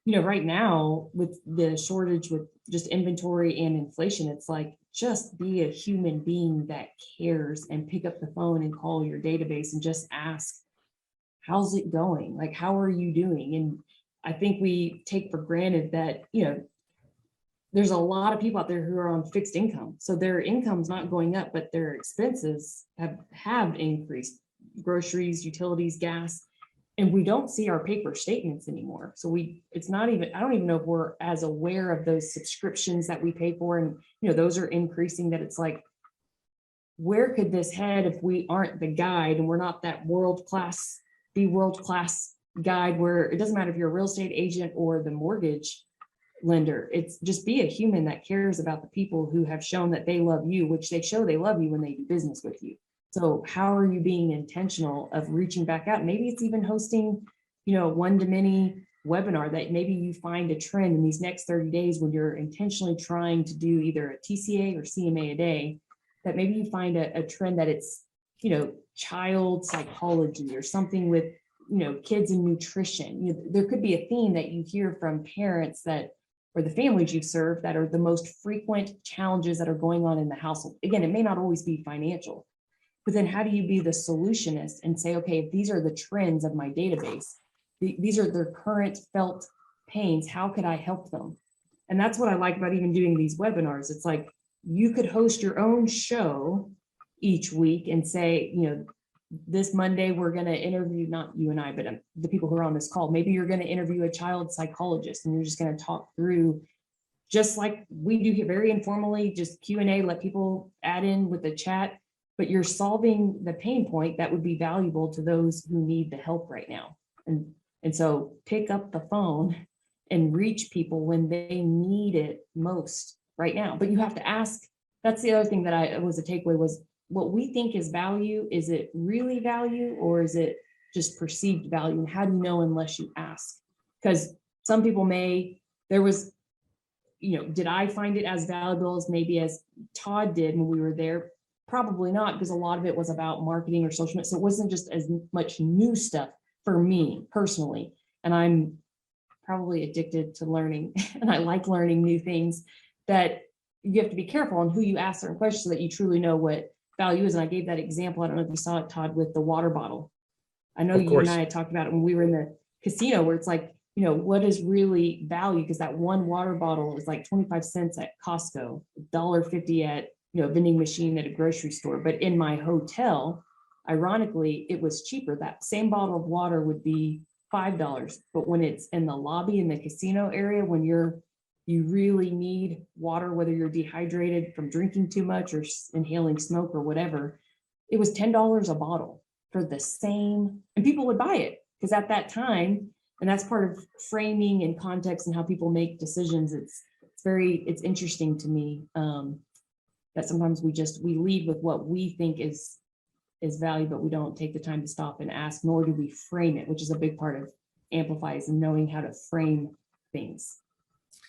right now with the shortage with just inventory and inflation, it's like just be a human being that cares and pick up the phone and call your database and just ask, how's it going? Like, how are you doing? And I think we take for granted that, there's a lot of people out there who are on fixed income. So their income's not going up, but their expenses have increased. Groceries, utilities, gas, and we don't see our paper statements anymore. So it's not even, I don't even know if we're as aware of those subscriptions that we pay for. And, those are increasing, that it's like, where could this head if we aren't the guide and we're not that world class guide, where it doesn't matter if you're a real estate agent or the mortgage lender. It's just be a human that cares about the people who have shown that they love you, which they show they love you when they do business with you. So how are you being intentional of reaching back out? Maybe it's even hosting, one to many webinar that maybe you find a trend in these next 30 days when you're intentionally trying to do either a TCA or CMA a day, that maybe you find a trend that it's, child psychology or something with, kids and nutrition. There could be a theme that you hear from parents that, or the families you serve, that are the most frequent challenges that are going on in the household. Again, it may not always be financial, but then how do you be the solutionist and say, okay, if these are the trends of my database, these are their current felt pains, how could I help them? And that's what I like about even doing these webinars. It's like, you could host your own show each week and say, this Monday, we're going to interview, not you and I, but the people who are on this call. Maybe you're going to interview a child psychologist and you're just going to talk through, just like we do here, very informally, just Q&A, let people add in with the chat, but you're solving the pain point that would be valuable to those who need the help right now. And so pick up the phone and reach people when they need it most right now. But you have to ask. That's the other thing that was a takeaway, was what we think is value. Is it really value, or is it just perceived value? And how do you know unless you ask? Because some people there was, did I find it as valuable as maybe as Todd did when we were there? Probably not, because a lot of it was about marketing or social media. So it wasn't just as much new stuff for me personally. And I'm probably addicted to learning and I like learning new things, that you have to be careful on who you ask certain questions so that you truly know what value is. And I gave that example, I don't know if you saw it, Todd, with the water bottle. I know you and I had talked about it when we were in the casino, where it's like, what is really value? Because that one water bottle is like 25 cents at Costco, $1.50 at, vending machine at a grocery store. But in my hotel, ironically, it was cheaper. That same bottle of water would be $5. But when it's in the lobby in the casino area, when you really need water, whether you're dehydrated from drinking too much or inhaling smoke or whatever, it was $10 a bottle for the same, and people would buy it because at that time, and that's part of framing and context and how people make decisions. It's interesting to me that sometimes we lead with what we think is value, but we don't take the time to stop and ask, nor do we frame it, which is a big part of Amplify, is knowing how to frame things.